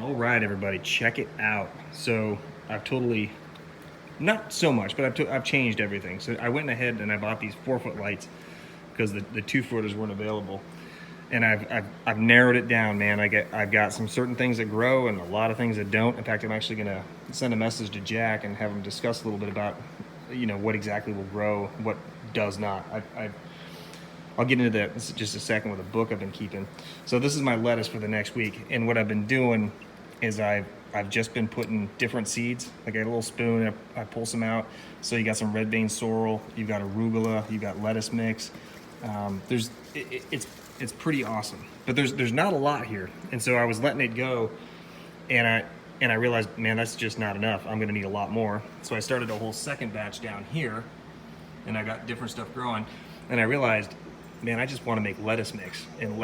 All right, everybody, check it out. So I've totally, not so much, but I've changed everything. So I went ahead and I bought these 4-foot lights because the 2-footers weren't available. And I've narrowed it down, man. I've got some certain things that grow and a lot of things that don't. In fact, I'm actually gonna send a message to Jack and have him discuss a little bit about, what exactly will grow, what does not. I'll get into that in just a second with a book I've been keeping. So this is my lettuce for the next week, and what I've been doing is I've just been putting different seeds. Like I got a little spoon, I pull some out. So you got some red vein sorrel, you've got arugula, you've got lettuce mix. It's pretty awesome, but there's not a lot here, and so I was letting it go, and I realized, man, that's just not enough. I'm gonna need a lot more. So I started a whole second batch down here, and I got different stuff growing, and I realized, man, I just want to make lettuce mix and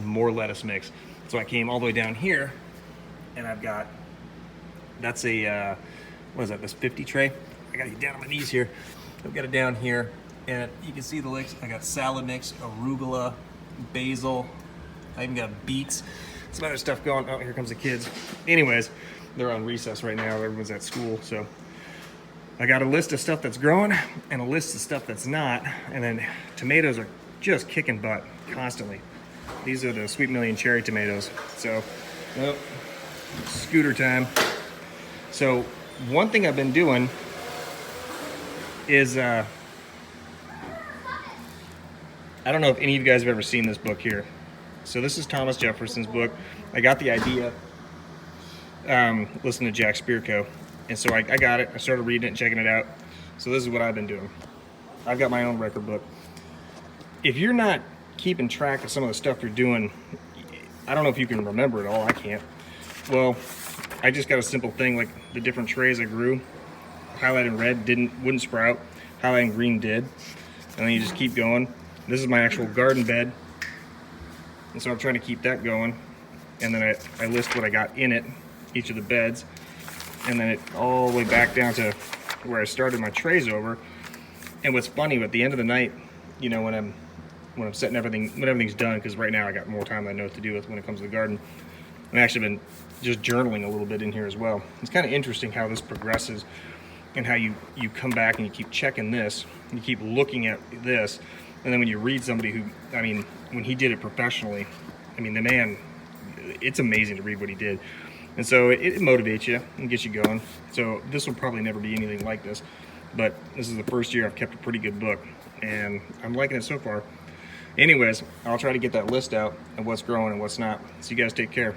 more lettuce mix. So I came all the way down here, and I've got, that's a, what is that, this 50 tray? I got it down on my knees here. I've got it down here, and you can see the licks. I got salad mix, arugula, basil. I even got beets, some other stuff going. Oh, here comes the kids. Anyways, they're on recess right now. Everyone's at school, so I got a list of stuff that's growing and a list of stuff that's not. And then tomatoes are just kicking butt constantly. These are the Sweet Million cherry tomatoes. So, oh, scooter time. So one thing I've been doing is, I don't know if any of you guys have ever seen this book here. So this is Thomas Jefferson's book. I got the idea, listening to Jack Spirko. And so I got it, I started reading it and checking it out. So this is what I've been doing. I've got my own record book. If you're not keeping track of some of the stuff you're doing, I don't know if you can remember it all, I can't. Well, I just got a simple thing, like the different trays I grew. Highlighting red wouldn't sprout, highlighting green did. And then you just keep going. This is my actual garden bed. And so I'm trying to keep that going. And then I list what I got in it, each of the beds. And then it all the way back down to where I started my trays over. And what's funny, at the end of the night, when I'm setting everything, when everything's done, because right now I got more time than I know what to do with when it comes to the garden. I've actually been just journaling a little bit in here as well. It's kind of interesting how this progresses and how you come back and you keep checking this, you keep looking at this, and then when you read somebody who, when he did it professionally, the man, it's amazing to read what he did. And so it motivates you and gets you going. So this will probably never be anything like this, but this is the first year I've kept a pretty good book, and I'm liking it so far. Anyways, I'll try to get that list out of what's growing and what's not. So you guys take care.